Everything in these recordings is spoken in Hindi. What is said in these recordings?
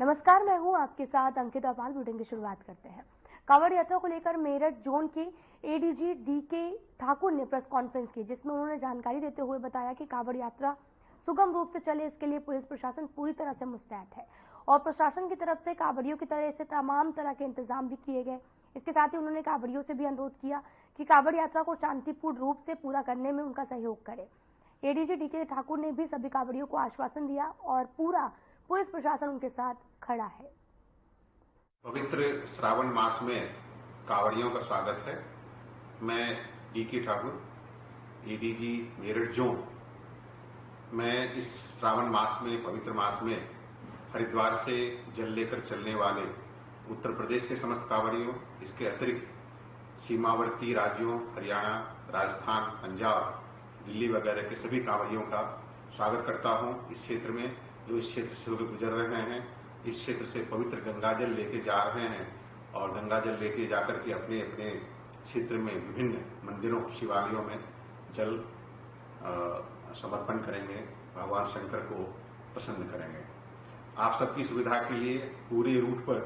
नमस्कार, मैं हूं आपके साथ अंकिता पाल। बुलेटिन की शुरुआत करते हैं। कांवड़ यात्रा को लेकर मेरठ जोन के एडीजी डीके ठाकुर ने प्रेस कॉन्फ्रेंस की, जिसमें उन्होंने जानकारी देते हुए बताया कि कांवड़ यात्रा सुगम रूप से चले, इसके लिए पुलिस प्रशासन पूरी तरह से मुस्तैद है और प्रशासन की तरफ से कांवड़ियों की तरह से तमाम तरह के इंतजाम भी किए गए। इसके साथ ही उन्होंने कांवड़ियों से भी अनुरोध किया कि कांवड़ यात्रा को शांतिपूर्ण रूप से पूरा करने में उनका सहयोग करे। एडीजी डीके ठाकुर ने भी सभी कांवड़ियों को आश्वासन दिया और पूरा पुलिस प्रशासन उनके साथ खड़ा है। पवित्र श्रावण मास में कांवड़ियों का स्वागत है। मैं डीके ठाकुर, एडीजी मेरठ जोन, मैं इस श्रावण मास में, पवित्र मास में हरिद्वार से जल लेकर चलने वाले उत्तर प्रदेश के समस्त कांवड़ियों, इसके अतिरिक्त सीमावर्ती राज्यों हरियाणा, राजस्थान, पंजाब, दिल्ली वगैरह के सभी कांवड़ियों का स्वागत करता हूं। इस क्षेत्र में जो इस क्षेत्र से होकर गुजर रहे हैं, इस क्षेत्र से पवित्र गंगाजल लेके जा रहे हैं और गंगाजल लेके जाकर के अपने अपने क्षेत्र में विभिन्न मंदिरों, शिवालयों में जल समर्पण करेंगे, भगवान शंकर को प्रसन्न करेंगे। आप सबकी सुविधा के लिए पूरे रूट पर,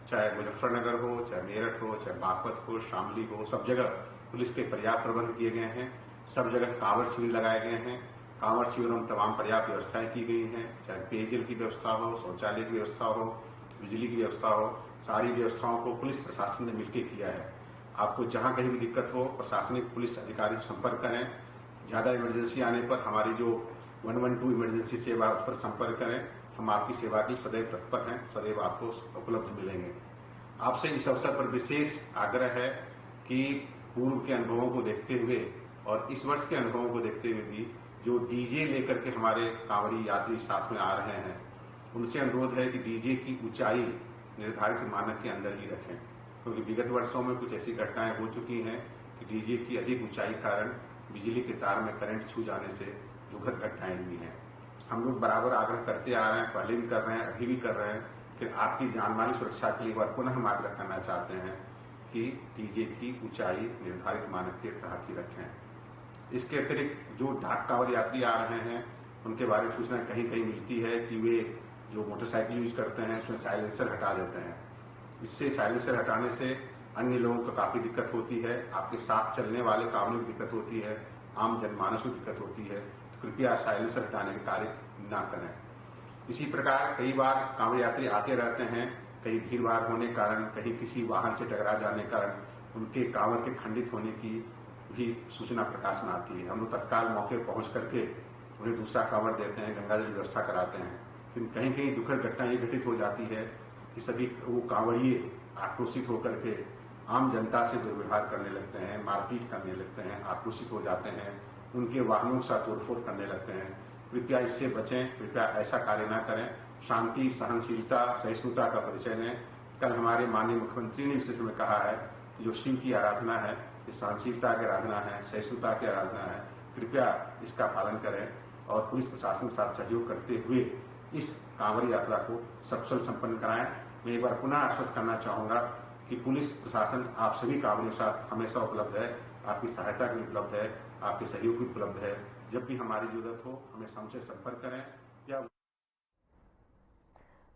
चाहे मुजफ्फरनगर हो, चाहे मेरठ हो, चाहे बागपत हो, शामली हो, सब जगह पुलिस के पर्याप्त प्रबंध किए गए हैं। सब जगह कांवड़ शिविर लगाए गए हैं। कांवड़ शिविरों में तमाम पर्याप्त व्यवस्थाएं की गई हैं, चाहे पेयजल की व्यवस्था हो, शौचालय की व्यवस्था हो, बिजली की व्यवस्था हो, सारी व्यवस्थाओं को पुलिस प्रशासन ने मिलकर किया है। आपको जहां कहीं भी दिक्कत हो, प्रशासनिक पुलिस अधिकारी से संपर्क करें। ज्यादा इमरजेंसी आने पर हमारी जो 112 इमरजेंसी सेवा, उस पर संपर्क करें। हम आपकी सेवा की सदैव तत्पर हैं, सदैव आपको उपलब्ध मिलेंगे। आपसे इस अवसर पर विशेष आग्रह है कि पूर्व के अनुभवों को देखते हुए और इस वर्ष के अनुभवों को देखते हुए भी जो डीजे लेकर के हमारे कांवड़ी यात्री साथ में आ रहे हैं, उनसे अनुरोध है कि डीजे की ऊंचाई निर्धारित मानक के अंदर ही रखें, क्योंकि विगत वर्षों में कुछ ऐसी घटनाएं हो चुकी हैं कि डीजे की अधिक ऊंचाई कारण बिजली के तार में करंट छू जाने से दुखद घटनाएं हुई हैं। हम लोग बराबर आग्रह करते आ रहे हैं, पहले भी कर रहे हैं, अभी भी कर रहे हैं कि आपकी जानमाली सुरक्षा के लिए एक बार पुनः हम आग्रह करना चाहते हैं कि डीजे की ऊंचाई निर्धारित मानक के तहत ही रखें। इसके अतिरिक्त जो डाक कांवड़ यात्री आ रहे हैं, उनके बारे में सूचना कहीं कहीं मिलती है कि वे जो मोटरसाइकिल यूज करते हैं उसमें साइलेंसर हटा देते हैं। इससे साइलेंसर हटाने से अन्य लोगों को काफी दिक्कत होती है, आपके साथ चलने वाले कामों की दिक्कत होती है, आम जनमानस को दिक्कत होती है। तो कृपया साइलेंसर हटाने के कार्य न करें। इसी प्रकार कई बार कांवड़ यात्री आते रहते हैं, कहीं भीड़ भाड़ होने कारण, कहीं किसी वाहन से टकरा जाने कारण उनके कांवड़ के खंडित होने की भी सूचना प्रकाश में आती है। हम लोग तत्काल मौके पर पहुंच करके उन्हें दूसरा कांवड़ देते हैं, गंगाजल व्यवस्था कराते हैं। लेकिन कहीं कहीं दुखद घटना ये घटित हो जाती है कि सभी वो कांवड़िए आक्रोशित होकर के आम जनता से दुर्व्यवहार करने लगते हैं, मारपीट करने लगते हैं, आक्रोशित हो जाते हैं, उनके वाहनों के साथ तोड़फोड़ करने लगते हैं। कृपया इससे बचें, कृपया ऐसा कार्य न करें। शांति, सहनशीलता, सहिष्णुता का परिचय लें। कल हमारे माननीय मुख्यमंत्री ने इस विषय में कहा है कि जो शिव की आराधना है, ये सहनशीलता की आराधना है, सहिष्णुता की आराधना है। कृपया इसका पालन करें और पुलिस प्रशासन के साथ सहयोग करते हुए इस कांवड़ यात्रा को सकुशल संपन्न कराएं। मैं एक बार पुनः आश्वस्त करना चाहूंगा कि पुलिस प्रशासन आप सभी कांवड़ियों के साथ हमेशा उपलब्ध है, आपकी सहायता के लिए उपलब्ध है, आपके सहयोग की उपलब्ध है। जब भी हमारी जरूरत हो हमें हमसे संपर्क करें। या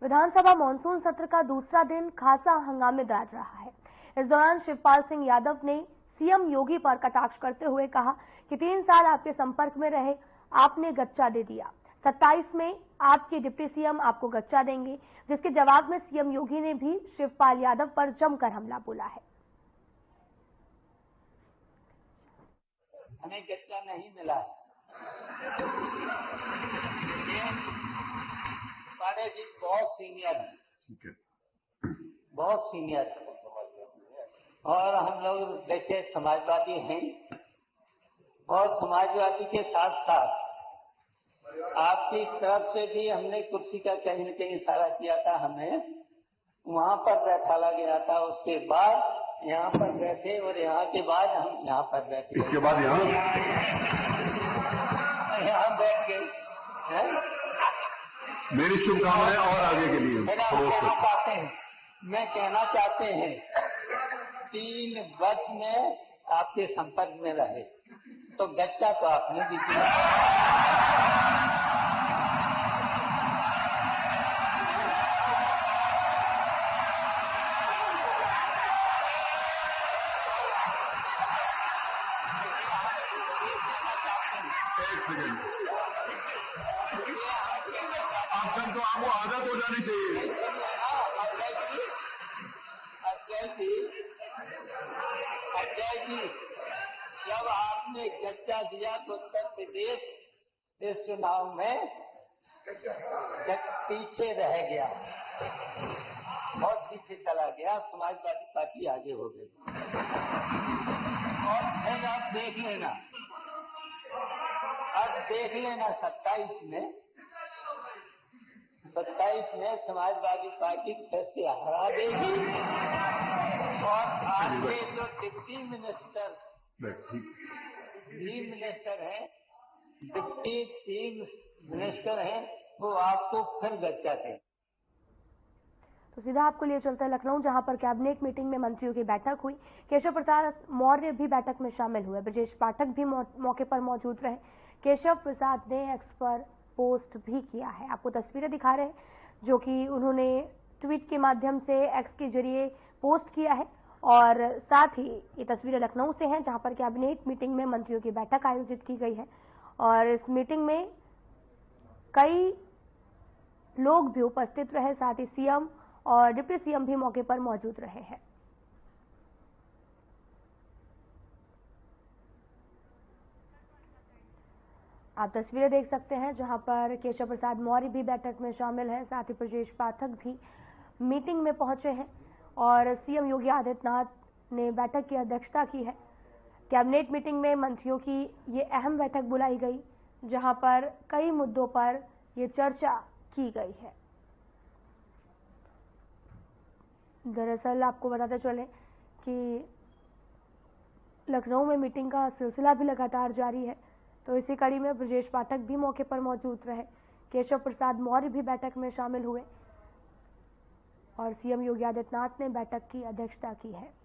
विधानसभा मानसून सत्र का दूसरा दिन खासा हंगामेदार रहा है। इस दौरान शिवपाल सिंह यादव ने सीएम योगी पर कटाक्ष करते हुए कहा कि 3 साल आपके संपर्क में रहे, आपने गच्चा दे दिया। 27 में आपके डिप्टी सीएम आपको गच्चा देंगे, जिसके जवाब में सीएम योगी ने भी शिवपाल यादव पर जमकर हमला बोला है। हमें गच्चा नहीं मिला। हमारे भी बहुत सीनियर है, बहुत सीनियर है और हम लोग जैसे समाजवादी हैं और समाजवादी के साथ साथ आपकी तरफ से भी हमने कुर्सी का कहीं न कहीं इशारा किया था, हमें वहां पर बैठाला गया था। उसके बाद यहाँ पर बैठे और यहाँ के बाद हम यहाँ पर बैठे, इसके बाद यहाँ बैठ गए। मेरी शुभकामनाएं और आगे के लिए। मैं कहना चाहते हैं 3 वर्ष में आपके संपर्क में रहे तो गच्चा तो आपने भी दिया। आप सब तो आपको आदत हो जानी चाहिए। अजय जी, जब आपने चर्चा दिया तो उत्तर प्रदेश इस चुनाव में पीछे रह गया, बहुत पीछे चला गया, समाजवादी पार्टी आगे हो गई। और फिर आप देख लेना, अब देख लेना 27 में समाजवादी पार्टी फिर से हरा देगी और आपके जो डिप्टी मिनिस्टर हैं वो आपको फिर गच्चा दें। तो सीधा आपको लिए चलता है लखनऊ, जहां पर कैबिनेट मीटिंग में मंत्रियों की बैठक हुई। केशव प्रसाद मौर्य भी बैठक में शामिल हुए। ब्रजेश पाठक भी मौके पर मौजूद रहे। केशव प्रसाद ने एक्स पर पोस्ट भी किया है। आपको तस्वीरें दिखा रहे हैं जो कि उन्होंने ट्वीट के माध्यम से एक्स के जरिए पोस्ट किया है। और साथ ही ये तस्वीरें लखनऊ से हैं, जहां पर कैबिनेट मीटिंग में मंत्रियों की बैठक आयोजित की गई है। और इस मीटिंग में कई लोग भी उपस्थित रहे, साथ ही सीएम और डिप्टी सीएम भी मौके पर मौजूद रहे हैं। आप तस्वीरें देख सकते हैं जहां पर केशव प्रसाद मौर्य भी बैठक में शामिल है, साथ ही ब्रजेश पाठक भी मीटिंग में पहुंचे हैं। और सीएम योगी आदित्यनाथ ने बैठक की अध्यक्षता की है। कैबिनेट मीटिंग में मंत्रियों की ये अहम बैठक बुलाई गई, जहां पर कई मुद्दों पर ये चर्चा की गई है। दरअसल आपको बताते चले कि लखनऊ में मीटिंग का सिलसिला भी लगातार जारी है, तो इसी कड़ी में ब्रजेश पाठक भी मौके पर मौजूद रहे। केशव प्रसाद मौर्य भी बैठक में शामिल हुए और सीएम योगी आदित्यनाथ ने बैठक की अध्यक्षता की है।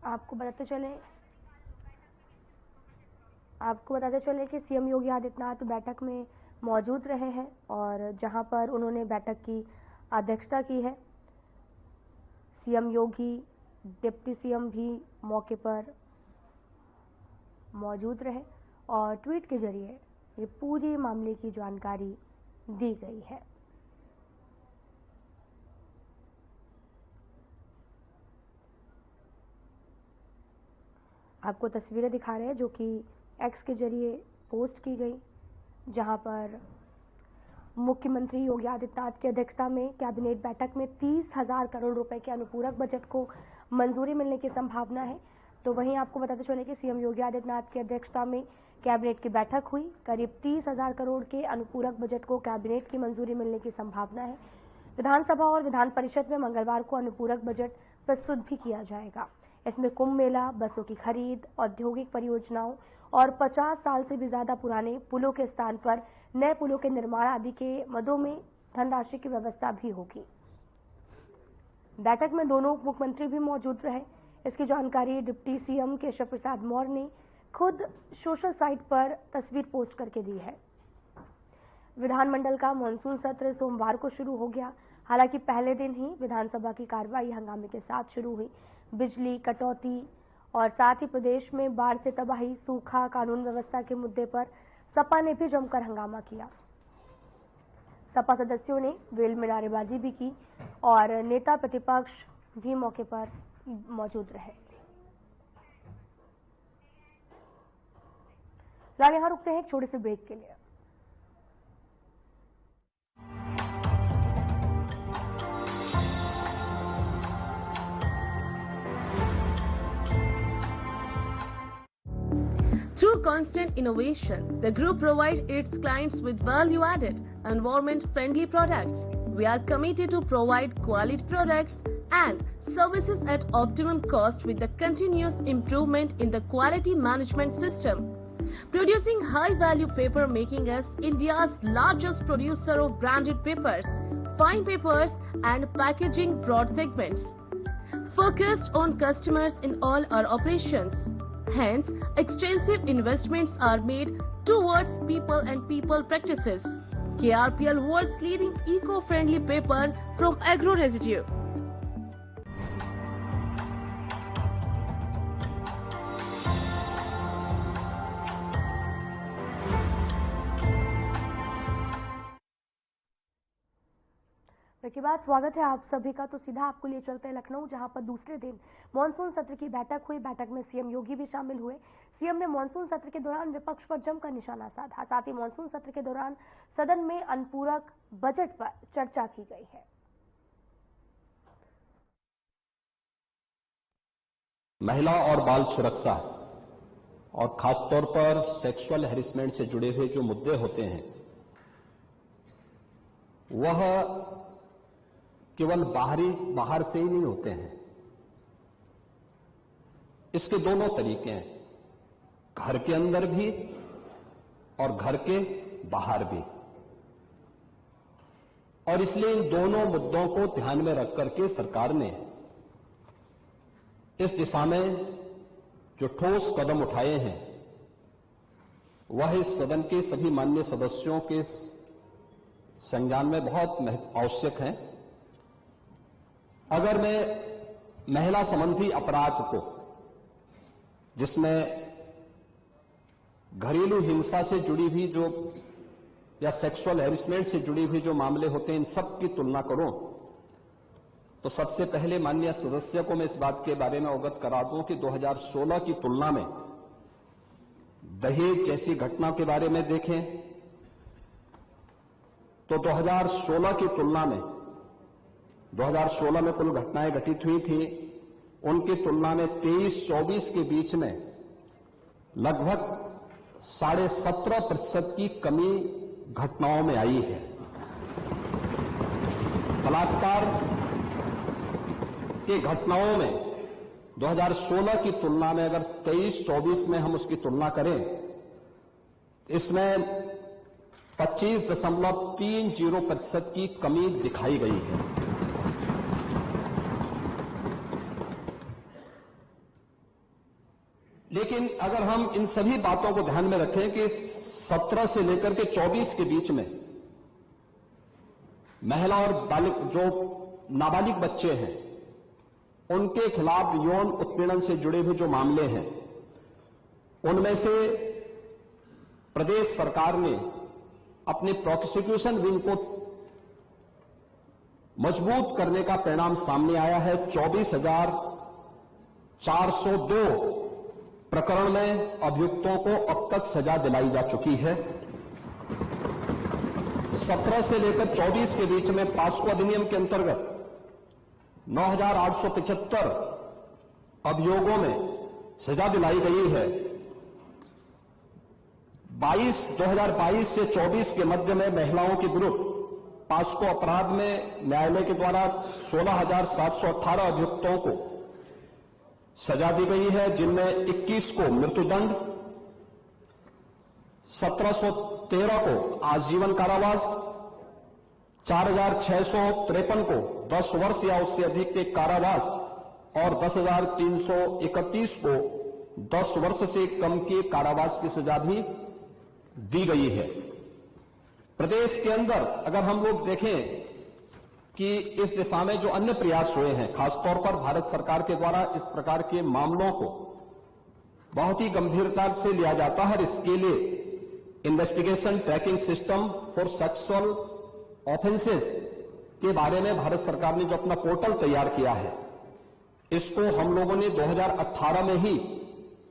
आपको बताते चले कि सीएम योगी आदित्यनाथ बैठक में मौजूद रहे हैं और जहां पर उन्होंने बैठक की अध्यक्षता की है। सीएम योगी, डिप्टी सीएम भी मौके पर मौजूद रहे और ट्वीट के जरिए ये पूरी मामले की जानकारी दी गई है। आपको तस्वीरें दिखा रहे हैं जो कि एक्स के जरिए पोस्ट की गई, जहां पर मुख्यमंत्री योगी आदित्यनाथ की अध्यक्षता में कैबिनेट बैठक में 30,000 करोड़ रुपए के अनुपूरक बजट को मंजूरी मिलने की संभावना है। तो वहीं आपको बताते चले कि सीएम योगी आदित्यनाथ की अध्यक्षता में कैबिनेट की बैठक हुई। करीब 30,000 करोड़ के अनुपूरक बजट को कैबिनेट की मंजूरी मिलने की संभावना है। विधानसभा और विधान परिषद में मंगलवार को अनुपूरक बजट प्रस्तुत भी किया जाएगा। इसमें कुंभ मेला, बसों की खरीद, औद्योगिक परियोजनाओं और 50 साल से भी ज्यादा पुराने पुलों के स्थान पर नए पुलों के निर्माण आदि के मदों में धनराशि की व्यवस्था भी होगी। बैठक में दोनों उप मुख्यमंत्री भी मौजूद रहे। इसकी जानकारी डिप्टी सीएम केशव प्रसाद मौर्य ने खुद सोशल साइट पर तस्वीर पोस्ट करके दी है। विधानमंडल का मानसून सत्र सोमवार को शुरू हो गया। हालांकि पहले दिन ही विधानसभा की कार्रवाई हंगामे के साथ शुरू हुई। बिजली कटौती और साथ ही प्रदेश में बाढ़ से तबाही, सूखा, कानून व्यवस्था के मुद्दे पर सपा ने भी जमकर हंगामा किया। सपा सदस्यों ने वेल में नारेबाजी भी की और नेता प्रतिपक्ष भी मौके पर मौजूद रहे। फिलहाल यहां रुकते हैं एक छोटे से ब्रेक के लिए। Through constant innovation, the group provides its clients with value-added, environment-friendly products. We are committed to provide quality products and services at optimum cost with the continuous improvement in the quality management system. Producing high-value paper making us India's largest producer of branded papers, fine papers and packaging broad segments. Focused on customers in all our operations. Hence, extensive investments are made towards people and people practices. KRPL world's leading eco-friendly paper from agro residue. के बाद स्वागत है आप सभी का। तो सीधा आपको ले चलते हैं लखनऊ, जहां पर दूसरे दिन मॉनसून सत्र की बैठक हुई। बैठक में सीएम योगी भी शामिल हुए। सीएम ने मॉनसून सत्र के दौरान विपक्ष पर जमकर निशाना साधा। साथ ही मॉनसून सत्र के दौरान सदन में अनुपूरक बजट पर चर्चा की गई है। महिला और बाल सुरक्षा और खासतौर पर सेक्सुअल हैरेसमेंट से जुड़े हुए जो मुद्दे होते हैं, वह केवल बाहर से ही नहीं होते हैं। इसके दोनों तरीके हैं, घर के अंदर भी और घर के बाहर भी। और इसलिए इन दोनों मुद्दों को ध्यान में रख करके सरकार ने इस दिशा में जो ठोस कदम उठाए हैं, वह इस सदन के सभी माननीय सदस्यों के संज्ञान में बहुत आवश्यक हैं। अगर मैं महिला संबंधी अपराध को, जिसमें घरेलू हिंसा से जुड़ी हुई जो या सेक्सुअल हैरेसमेंट से जुड़ी हुई जो मामले होते हैं, इन सब की तुलना करूं तो सबसे पहले माननीय सदस्य को मैं इस बात के बारे में अवगत करा दूं कि 2016 की तुलना में दहेज जैसी घटना के बारे में देखें तो 2016 की तुलना में 2016 में कुल घटनाएं घटित हुई थी, उनकी तुलना में 23-24 के बीच में लगभग 17.5% की कमी घटनाओं में आई है। बलात्कार की घटनाओं में 2016 की तुलना में अगर 23-24 में हम उसकी तुलना करें, इसमें 25.30% की कमी दिखाई गई है। लेकिन अगर हम इन सभी बातों को ध्यान में रखें कि 17 से लेकर के 24 के बीच में महिला और जो नाबालिग बच्चे हैं, उनके खिलाफ यौन उत्पीड़न से जुड़े हुए जो मामले हैं, उनमें से प्रदेश सरकार ने अपने प्रोसिक्यूशन विंग को मजबूत करने का परिणाम सामने आया है। 24,402 प्रकरण में अभियुक्तों को अब तक सजा दिलाई जा चुकी है। 17 से लेकर 24 के बीच में पास्को अधिनियम के अंतर्गत 9,875 अभियोगों में सजा दिलाई गई है। 2022 से 24 के मध्य में महिलाओं के विरुद्ध पास्को अपराध में न्यायालय के द्वारा 16,718 अभियुक्तों को सजा दी गई है, जिनमें 21 को मृत्युदंड, 1713 को आजीवन कारावास, 4,653 को 10 वर्ष या उससे अधिक के कारावास और 10,331 को 10 वर्ष से कम के कारावास की सजा भी दी गई है। प्रदेश के अंदर अगर हम लोग देखें कि इस दिशा में जो अन्य प्रयास हुए हैं, खासतौर पर भारत सरकार के द्वारा इस प्रकार के मामलों को बहुत ही गंभीरता से लिया जाता है। इसके लिए investigation tracking system for sexual offences के बारे में भारत सरकार ने जो अपना पोर्टल तैयार किया है, इसको हम लोगों ने 2018 में ही,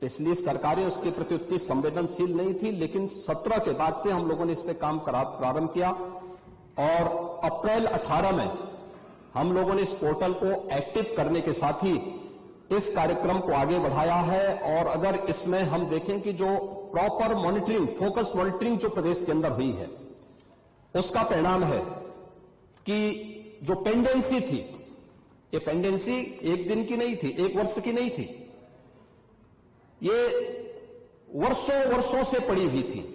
पिछली सरकारें उसके प्रति उतनी संवेदनशील नहीं थी, लेकिन 17 के बाद से हम लोगों ने इस पर काम प्रारंभ किया और अप्रैल 18 में हम लोगों ने इस पोर्टल को एक्टिव करने के साथ ही इस कार्यक्रम को आगे बढ़ाया है। और अगर इसमें हम देखें कि जो प्रॉपर मॉनिटरिंग, फोकस मॉनिटरिंग जो प्रदेश के अंदर हुई है, उसका परिणाम है कि जो पेंडेंसी थी, ये पेंडेंसी एक दिन की नहीं थी, एक वर्ष की नहीं थी, ये वर्षों से पड़ी हुई थी।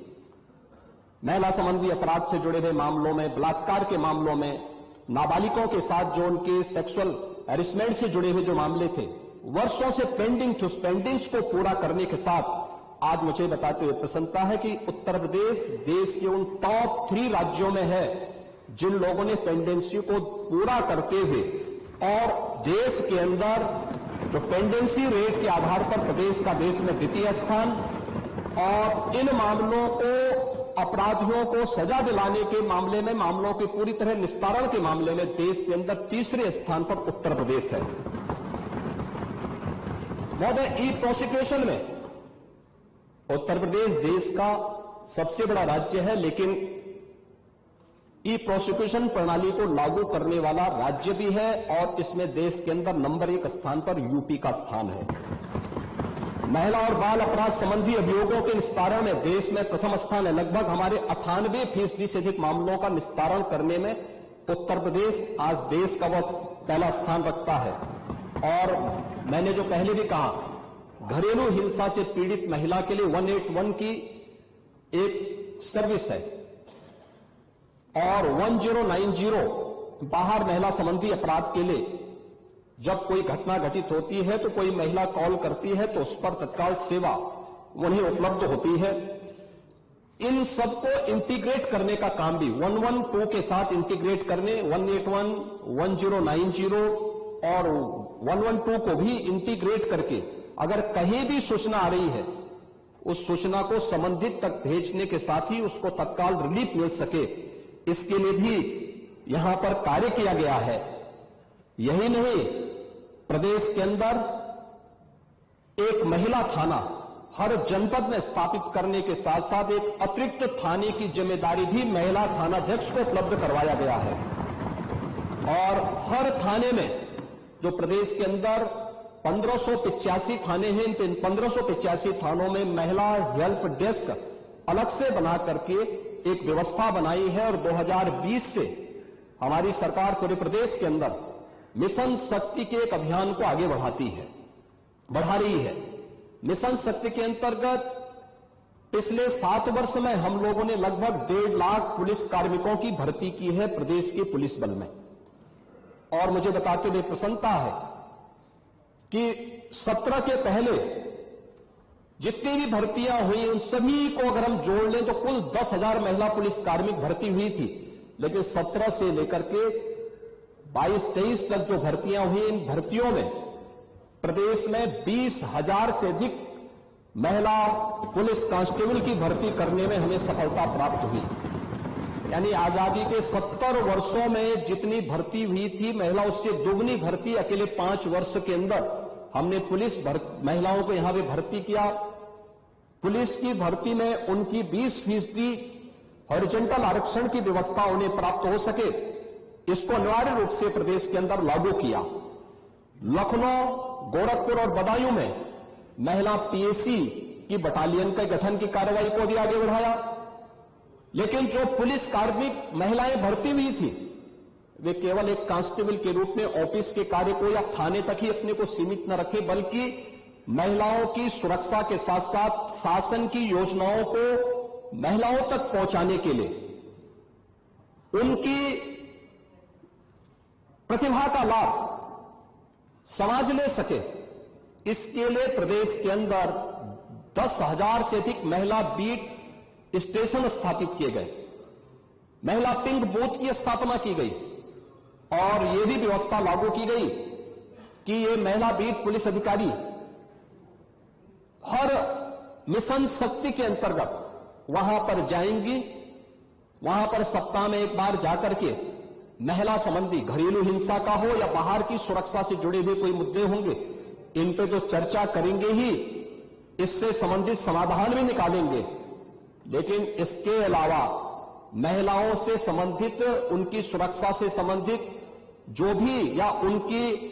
महिला संबंधी अपराध से जुड़े हुए मामलों में, बलात्कार के मामलों में, नाबालिगों के साथ जो उनके सेक्सुअल हैरेसमेंट से जुड़े हुए जो मामले थे, वर्षों से पेंडिंग थी, उस पेंडिंग्स को पूरा करने के साथ आज मुझे बताते हुए प्रसन्नता है कि उत्तर प्रदेश देश के उन टॉप 3 राज्यों में है जिन लोगों ने पेंडेंसी को पूरा करते हुए और देश के अंदर जो पेंडेंसी रेट के आधार पर प्रदेश का देश में द्वितीय स्थान और इन मामलों को अपराधियों को सजा दिलाने के मामले में, मामलों के पूरी तरह निस्तारण के मामले में देश के अंदर तीसरे स्थान पर उत्तर प्रदेश है। महोदय, ई प्रोसिक्यूशन में उत्तर प्रदेश देश का सबसे बड़ा राज्य है, लेकिन ई प्रोसिक्यूशन प्रणाली को लागू करने वाला राज्य भी है और इसमें देश के अंदर नंबर 1 स्थान पर यूपी का स्थान है। महिला और बाल अपराध संबंधी अभियोगों के निस्तारण में देश में प्रथम स्थान है। लगभग हमारे 98% से अधिक मामलों का निस्तारण करने में उत्तर प्रदेश आज देश का वह पहला स्थान रखता है। और मैंने जो पहले भी कहा, घरेलू हिंसा से पीड़ित महिला के लिए 181 की एक सर्विस है और 1090 बाहर महिला संबंधी अपराध के लिए जब कोई घटना घटित होती है तो कोई महिला कॉल करती है तो उस पर तत्काल सेवा उन्हें उपलब्ध होती है। इन सबको इंटीग्रेट करने का काम भी 112 के साथ इंटीग्रेट करने, 181, 1090 और 112 को भी इंटीग्रेट करके अगर कहीं भी सूचना आ रही है उस सूचना को संबंधित तक भेजने के साथ ही उसको तत्काल रिलीफ मिल सके, इसके लिए भी यहां पर कार्य किया गया है। यही नहीं, प्रदेश के अंदर एक महिला थाना हर जनपद में स्थापित करने के साथ साथ एक अतिरिक्त थाने की जिम्मेदारी भी महिला थानाध्यक्ष को उपलब्ध करवाया गया है। और हर थाने में जो प्रदेश के अंदर 1585 थाने हैं, इन 1585 थानों में महिला हेल्प डेस्क अलग से बना करके एक व्यवस्था बनाई है और 2020 से हमारी सरकार पूरे प्रदेश के अंदर मिशन शक्ति के एक अभियान को आगे बढ़ा रही है। मिशन शक्ति के अंतर्गत पिछले 7 वर्ष में हम लोगों ने लगभग 1.5 लाख पुलिस कार्मिकों की भर्ती की है प्रदेश के पुलिस बल में। और मुझे बताते हुए प्रसन्नता है कि 17 के पहले जितनी भी भर्तियां हुई उन सभी को अगर हम जोड़ लें तो कुल 10,000 महिला पुलिस कार्मिक भर्ती हुई थी। लेकिन 17 से लेकर के 22-23 तक जो भर्तियां हुई, इन भर्तियों में प्रदेश में 20,000 से अधिक महिला पुलिस कांस्टेबल की भर्ती करने में हमें सफलता प्राप्त हुई। यानी आजादी के 70 वर्षों में जितनी भर्ती हुई थी महिला, उससे दोगुनी भर्ती अकेले 5 वर्ष के अंदर हमने पुलिस महिलाओं को यहां पे भर्ती किया। पुलिस की भर्ती में उनकी 20% हॉरिजॉन्टल आरक्षण की व्यवस्था उन्हें प्राप्त हो सके, इसको अनिवार्य रूप से प्रदेश के अंदर लागू किया। लखनऊ, गोरखपुर और बदायूं में महिला पीएसी की बटालियन के गठन की कार्रवाई को भी आगे बढ़ाया। लेकिन जो पुलिस कार्मिक महिलाएं भर्ती हुई थी वे केवल एक कांस्टेबल के रूप में ऑफिस के कार्य को या थाने तक ही अपने को सीमित न रखे, बल्कि महिलाओं की सुरक्षा के साथ साथ शासन की योजनाओं को महिलाओं तक पहुंचाने के लिए उनकी प्रतिभा का लाभ समाज ले सके, इसके लिए प्रदेश के अंदर 10,000 से अधिक महिला बीट स्टेशन स्थापित किए गए, महिला पिंक बूथ की स्थापना की गई और यह भी व्यवस्था लागू की गई कि ये महिला बीट पुलिस अधिकारी हर मिशन शक्ति के अंतर्गत वहां पर जाएंगी, वहां पर सप्ताह में एक बार जाकर के महिला संबंधी घरेलू हिंसा का हो या बाहर की सुरक्षा से जुड़े हुए कोई मुद्दे होंगे, इन पे तो चर्चा करेंगे ही, इससे संबंधित समाधान भी निकालेंगे। लेकिन इसके अलावा महिलाओं से संबंधित, उनकी सुरक्षा से संबंधित जो भी या उनकी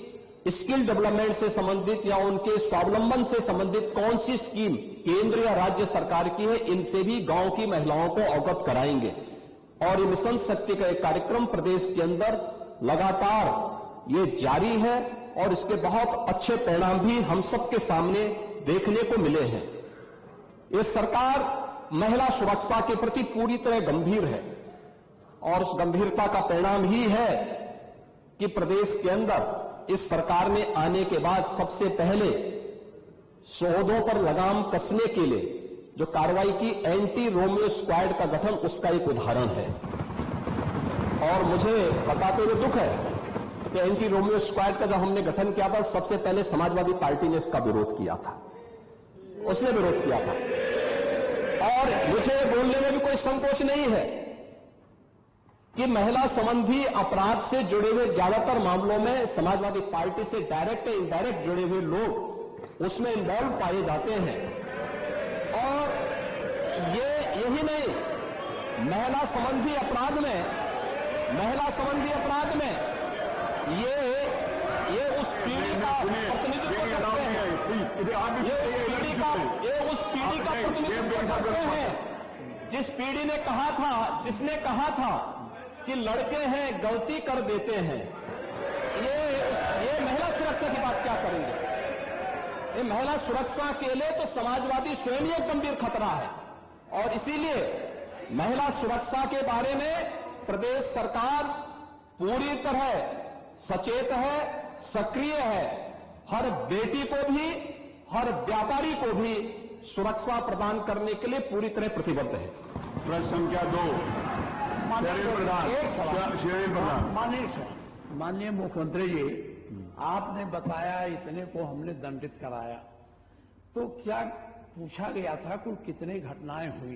स्किल डेवलपमेंट से संबंधित या उनके स्वावलंबन से संबंधित कौन सी स्कीम केंद्र या राज्य सरकार की है, इनसे भी गांव की महिलाओं को अवगत कराएंगे। और ये मिशन शक्ति का एक कार्यक्रम प्रदेश के अंदर लगातार ये जारी है और इसके बहुत अच्छे परिणाम भी हम सबके सामने देखने को मिले हैं। ये सरकार महिला सुरक्षा के प्रति पूरी तरह गंभीर है और उस गंभीरता का परिणाम ही है कि प्रदेश के अंदर इस सरकार ने आने के बाद सबसे पहले शोधों पर लगाम कसने के लिए जो कार्रवाई की एंटी रोमियो स्क्वाड का गठन, उसका एक उदाहरण है। और मुझे बताते हुए दुख है कि एंटी रोमियो स्क्वाड का जब हमने गठन किया था, सबसे पहले समाजवादी पार्टी ने इसका विरोध किया था, उसने विरोध किया था। और मुझे बोलने में भी कोई संकोच नहीं है कि महिला संबंधी अपराध से जुड़े हुए ज्यादातर मामलों में समाजवादी पार्टी से डायरेक्ट या इनडायरेक्ट जुड़े हुए लोग उसमें इन्वॉल्व पाए जाते हैं। और यही नहीं, महिला संबंधी अपराध में ये उस पीढ़ी का प्रतिनिधित्व करते हैं, ये उस पीढ़ी का प्रतिनिधित्व करते हैं जिस पीढ़ी ने जिसने कहा था कि लड़के हैं गलती कर देते हैं। ये महिला सुरक्षा की बात क्या करेंगे? ये महिला सुरक्षा के लिए तो समाजवादी स्वयं ही एक गंभीर खतरा है। और इसीलिए महिला सुरक्षा के बारे में प्रदेश सरकार पूरी तरह सचेत है, सक्रिय है। हर बेटी को भी, हर व्यापारी को भी सुरक्षा प्रदान करने के लिए पूरी तरह प्रतिबद्ध है। प्रश्न संख्या 2, माननीय मुख्यमंत्री जी, आपने बताया इतने को हमने दंडित कराया, तो क्या पूछा गया था कुल कितनी घटनाएं हुई?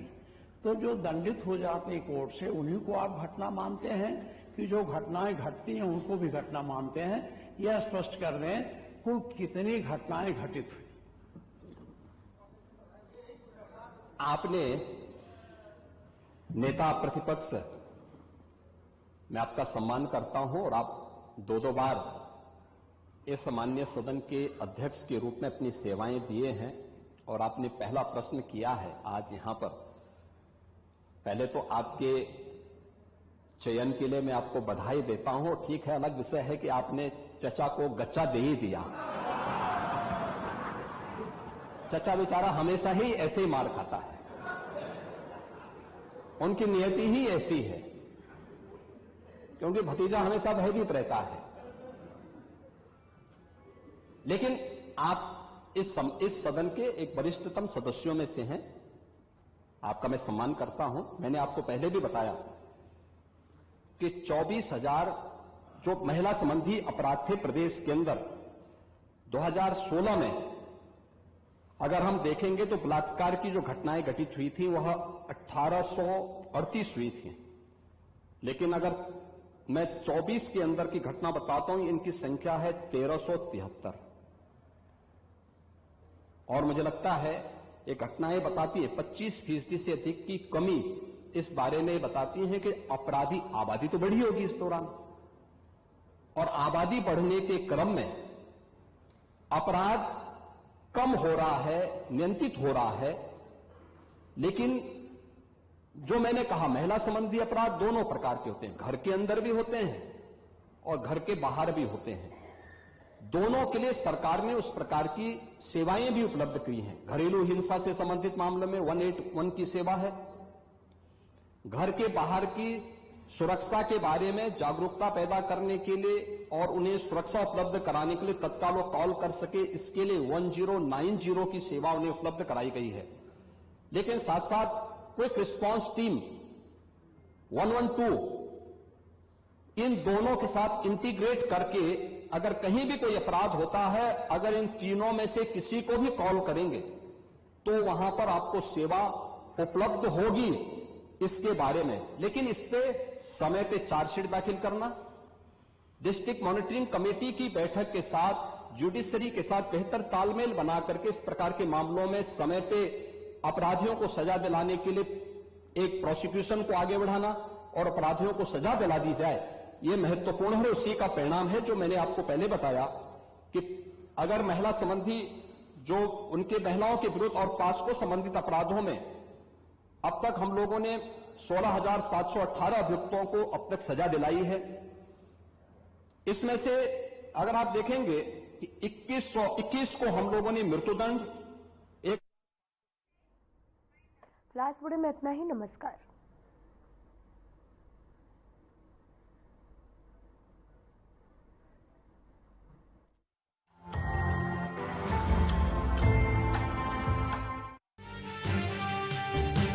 तो जो दंडित हो जाते कोर्ट से उन्हीं को आप घटना मानते हैं कि जो घटनाएं घटती हैं उनको भी घटना मानते हैं? यह स्पष्ट कर दें कुल कितनी घटनाएं घटित हुई। आपने नेता प्रतिपक्ष, मैं आपका सम्मान करता हूं और आप दो बार इस माननीय सदन के अध्यक्ष के रूप में अपनी सेवाएं दिए हैं और आपने पहला प्रश्न किया है आज यहां पर। पहले तो आपके चयन के लिए मैं आपको बधाई देता हूं। ठीक है, अलग विषय है कि आपने चचा को गच्चा दे ही दिया। चचा बेचारा हमेशा ही ऐसे ही मार खाता है, उनकी नियति ही ऐसी है, क्योंकि भतीजा हमेशा भयभीत रहता है। लेकिन आप इस सदन के एक वरिष्ठतम सदस्यों में से हैं, आपका मैं सम्मान करता हूं। मैंने आपको पहले भी बताया कि 24,000 जो महिला संबंधी अपराध थे प्रदेश के अंदर 2016 में, अगर हम देखेंगे तो बलात्कार की जो घटनाएं घटित हुई थी वह 1838 हुई थी। लेकिन अगर मैं 24 के अंदर की घटना बताता हूं, इनकी संख्या है 1373। और मुझे लगता है ये घटनाएं बताती है 25% से अधिक की कमी इस बारे में बताती है कि अपराधी आबादी तो बढ़ी होगी इस दौरान, और आबादी बढ़ने के क्रम में अपराध कम हो रहा है, नियंत्रित हो रहा है। लेकिन जो मैंने कहा, महिला संबंधी अपराध दोनों प्रकार के होते हैं, घर के अंदर भी होते हैं और घर के बाहर भी होते हैं। दोनों के लिए सरकार ने उस प्रकार की सेवाएं भी उपलब्ध की हैं। घरेलू हिंसा से संबंधित मामलों में 181 की सेवा है। घर के बाहर की सुरक्षा के बारे में जागरूकता पैदा करने के लिए और उन्हें सुरक्षा उपलब्ध कराने के लिए तत्काल वो कॉल कर सके, इसके लिए 1090 की सेवा उन्हें उपलब्ध कराई गई है। लेकिन साथ साथ क्विक रिस्पांस टीम 112, इन दोनों के साथ इंटीग्रेट करके अगर कहीं भी कोई अपराध होता है, अगर इन तीनों में से किसी को भी कॉल करेंगे तो वहां पर आपको सेवा उपलब्ध होगी इसके बारे में। लेकिन इस पे समय पे चार्जशीट दाखिल करना, डिस्ट्रिक्ट मॉनिटरिंग कमेटी की बैठक के साथ जुडिशरी के साथ बेहतर तालमेल बना करके इस प्रकार के मामलों में समय पे अपराधियों को सजा दिलाने के लिए एक प्रोसिक्यूशन को आगे बढ़ाना और अपराधियों को सजा दिला दी जाए, ये महत्वपूर्ण है। उसी का परिणाम है जो मैंने आपको पहले बताया कि अगर महिला संबंधी जो उनके महिलाओं के विरुद्ध और पास्को संबंधित अपराधों में अब तक हम लोगों ने 16,718 अभियुक्तों को अब तक सजा दिलाई है। इसमें से अगर आप देखेंगे कि 2121 को हम लोगों ने मृत्युदंड। फिलहाल इस वीडियो में इतना ही। नमस्कार।